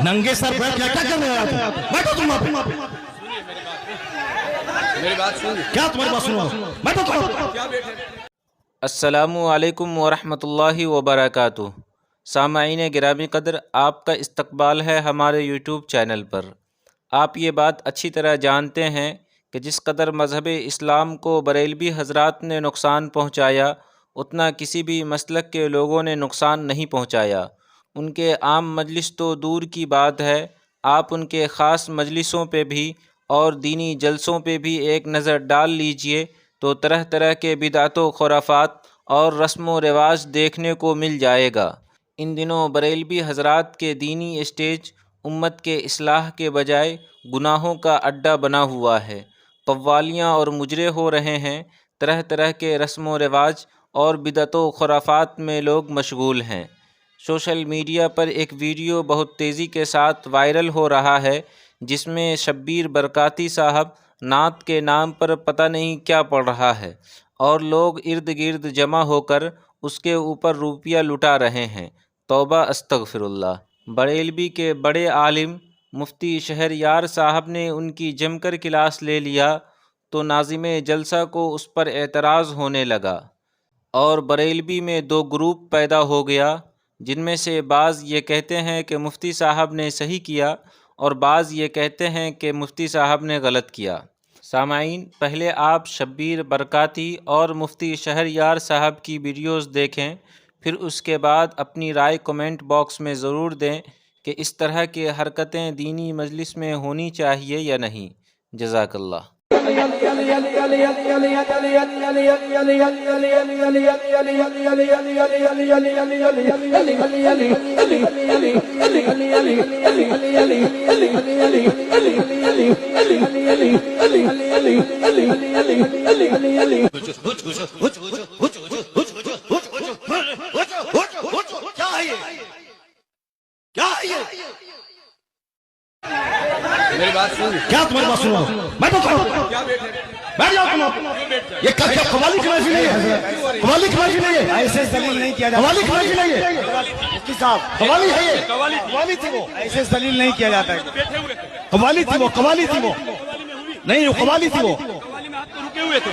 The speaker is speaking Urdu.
ننگے سر پہ کیا کرنے آیا تھا؟ بیٹھو تم آپ میری بات سن کیا تمہاری بات سنو بیٹھو تم السلام علیکم ورحمۃ اللہ وبرکاتہ۔ سامعین گرامی قدر، آپ کا استقبال ہے ہمارے یوٹیوب چینل پر۔ آپ یہ بات اچھی طرح جانتے ہیں کہ جس قدر مذہب اسلام کو بریلوی حضرات نے نقصان پہنچایا، اتنا کسی بھی مسلک کے لوگوں نے نقصان نہیں پہنچایا۔ ان کے عام مجلس تو دور کی بات ہے، آپ ان کے خاص مجلسوں پہ بھی اور دینی جلسوں پہ بھی ایک نظر ڈال لیجئے تو طرح طرح کے بدعت و خرافات اور رسم و رواج دیکھنے کو مل جائے گا۔ ان دنوں بریلوی حضرات کے دینی اسٹیج امت کے اصلاح کے بجائے گناہوں کا اڈہ بنا ہوا ہے۔ قوالیاں اور مجرے ہو رہے ہیں، طرح طرح کے رسم و رواج اور بدعت و خرافات میں لوگ مشغول ہیں۔ سوشل میڈیا پر ایک ویڈیو بہت تیزی کے ساتھ وائرل ہو رہا ہے، جس میں شبیر برکاتی صاحب نعت کے نام پر پتہ نہیں کیا پڑھ رہا ہے اور لوگ ارد گرد جمع ہو کر اس کے اوپر روپیہ لٹا رہے ہیں۔ توبہ استغفر اللہ۔ بریلوی کے بڑے عالم مفتی شہریار صاحب نے ان کی جم کر کلاس لے لیا تو ناظم جلسہ کو اس پر اعتراض ہونے لگا اور بریلوی میں دو گروپ پیدا ہو گیا، جن میں سے بعض یہ کہتے ہیں کہ مفتی صاحب نے صحیح کیا اور بعض یہ کہتے ہیں کہ مفتی صاحب نے غلط کیا۔ سامعین، پہلے آپ شبیر برکاتی اور مفتی شہریار صاحب کی ویڈیوز دیکھیں، پھر اس کے بعد اپنی رائے کمنٹ باکس میں ضرور دیں کہ اس طرح کی حرکتیں دینی مجلس میں ہونی چاہیے یا نہیں۔ جزاک اللہ۔ میری بات سن کیا تمہاری بات سنو بیٹھو تم بیٹھ جاؤ تم یہ قوالی کی محفل نہیں ہے، قوالی کی محفل نہیں ہے، ایسے ذلیل نہیں کیا جاتا، قوالی کی محفل نہیں ہے مفتی صاحب، قوالی ہے، یہ قوالی تھی وہ، ایسے ذلیل نہیں کیا جاتا ہے۔ قوالی تھی وہ، قوالی تھی وہ نہیں، قوالی تھی وہ۔ رکے ہوئے تھے